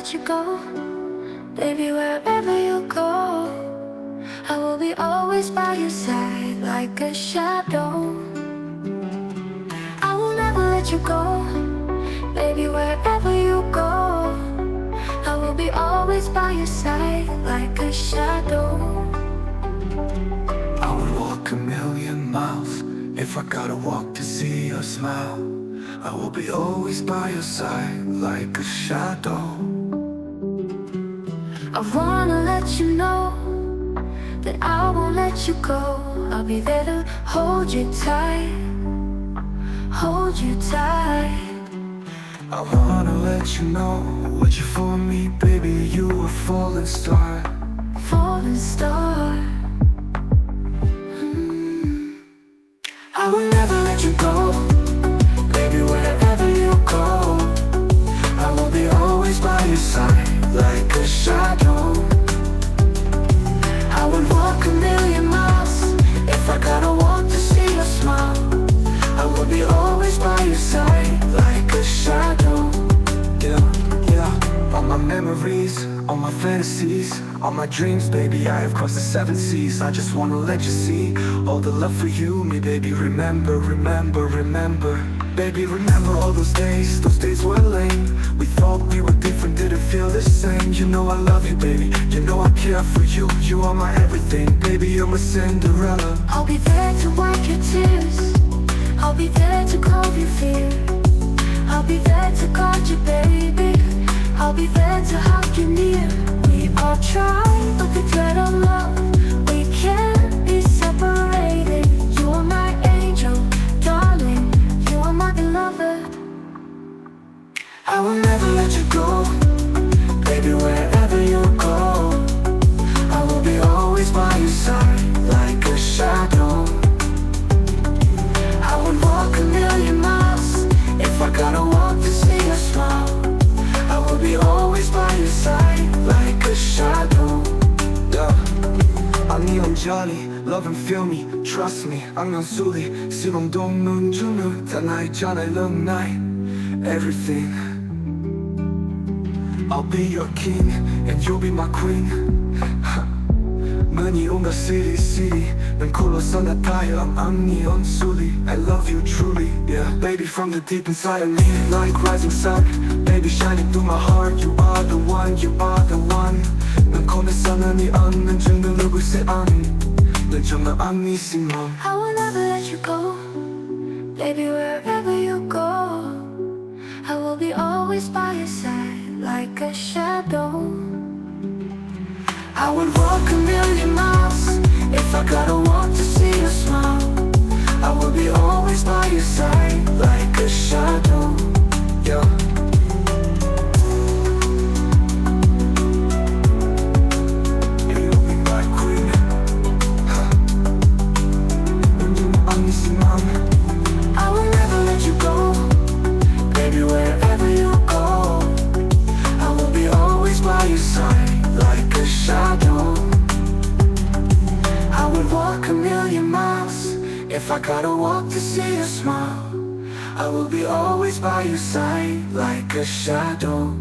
let you go. Baby, wherever you go, I will be always by your side like a shadow. I will never let you go. Baby, wherever you go, I will be always by your side like a shadow. I would walk a million miles if I gotta walk to see your smile. I will be always by your side like a shadow. I wanna let you know that I won't let you go. I'll be there to hold you tight, hold you tight. I wanna let you know, what you for me, baby, you a falling star. Falling star. I will never let you go. Baby, wherever you go, I will be always by your side like a shadow. I would walk a million miles if I gotta walk to see your smile. I will be always by your side like a shadow. Yeah, yeah. All my memories, all my fantasies, all my dreams, baby, I have crossed the 7 seas. I just wanna let you see all the love for you, me, baby. Remember, remember, remember. Baby, remember all those days were lame. We thought we were different, didn't feel the same. You know I love you, baby, you know I care for you. You are my everything, baby, you're my Cinderella. I'll be there to wipe your tears, I'll be there to calm your fear. I'll be there to guard you, baby, I'll be there to hug you near. We all try, but the thread of love, we can't be separated. You are my angel, darling, you are my beloved. I will never let you go. Baby, wherever you go, I will be always by your side like a shadow. I would walk a million miles if I gotta walk to see your smile. I will be always by your side like a shadow. Yeah. 아니 언제니 love and feel me, trust me. 안녕 술이 시롱도 눈주는 다 나있잖아 look night everything. I'll be your king and you'll be my queen. 문이 온다 city city 난 쿨로서 나타요 I'm on 술이 I love you truly, yeah. Baby from the deep inside of me like rising sun. Baby shining through my heart. You are the one, you are the one. 난 꺼내서 눈이 없는 증거 누구 세 아니 난 정말 아니지만 I will never let you go. Baby, wherever you go, I will be always by your side like a shadow. I would walk a million miles if I gotta walk to see your smile. I will be always by your side like a shadow. Yeah. You'll be my queen. I will never let you go. Baby, wherever you go, I will be always by your side like a shadow. I would walk a million miles if I gotta walk to see your smile. I will be always by your side like a shadow.